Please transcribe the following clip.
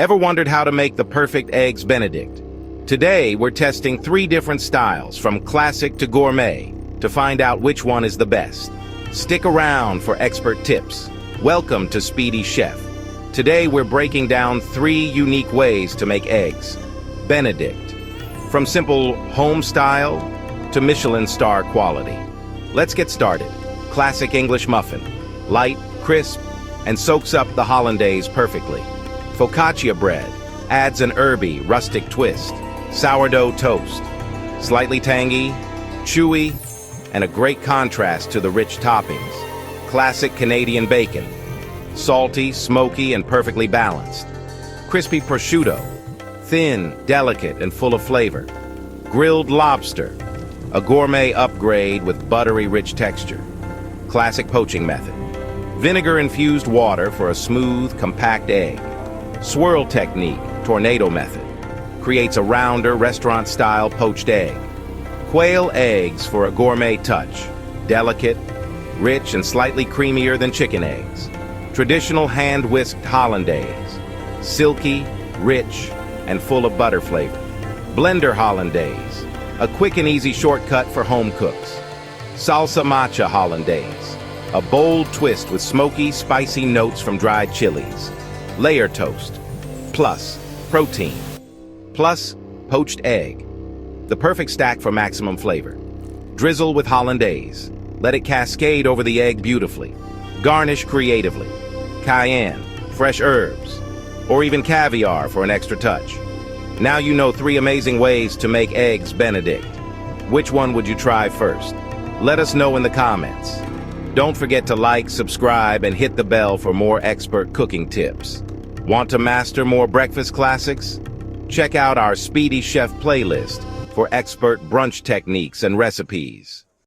Ever wondered how to make the perfect Eggs Benedict? Today, we're testing 3 different styles, from classic to gourmet, to find out which one is the best. Stick around for expert tips. Welcome to Speedy Chef. Today, we're breaking down 3 unique ways to make Eggs Benedict, from simple home style to Michelin star quality. Let's get started. Classic English muffin, light, crisp, and soaks up the hollandaise perfectly. Focaccia bread adds an herby, rustic twist. Sourdough toast, slightly tangy, chewy, and a great contrast to the rich toppings. Classic Canadian bacon, salty, smoky, and perfectly balanced. Crispy prosciutto, thin, delicate, and full of flavor. Grilled lobster, a gourmet upgrade with buttery rich texture. Classic poaching method, vinegar-infused water for a smooth, compact egg. Swirl technique, tornado method, creates a rounder, restaurant-style poached egg. Quail eggs for a gourmet touch, delicate, rich, and slightly creamier than chicken eggs. Traditional hand-whisked hollandaise, silky, rich, and full of butter flavor. Blender hollandaise, a quick and easy shortcut for home cooks. Salsa matcha hollandaise, a bold twist with smoky, spicy notes from dried chilies. Layer toast, plus protein, plus poached egg. The perfect stack for maximum flavor. Drizzle with hollandaise. Let it cascade over the egg beautifully. Garnish creatively. Cayenne, fresh herbs, or even caviar for an extra touch. Now you know 3 amazing ways to make Eggs Benedict. Which one would you try first? Let us know in the comments. Don't forget to like, subscribe, and hit the bell for more expert cooking tips. Want to master more breakfast classics? Check out our Speedy Chef playlist for expert brunch techniques and recipes.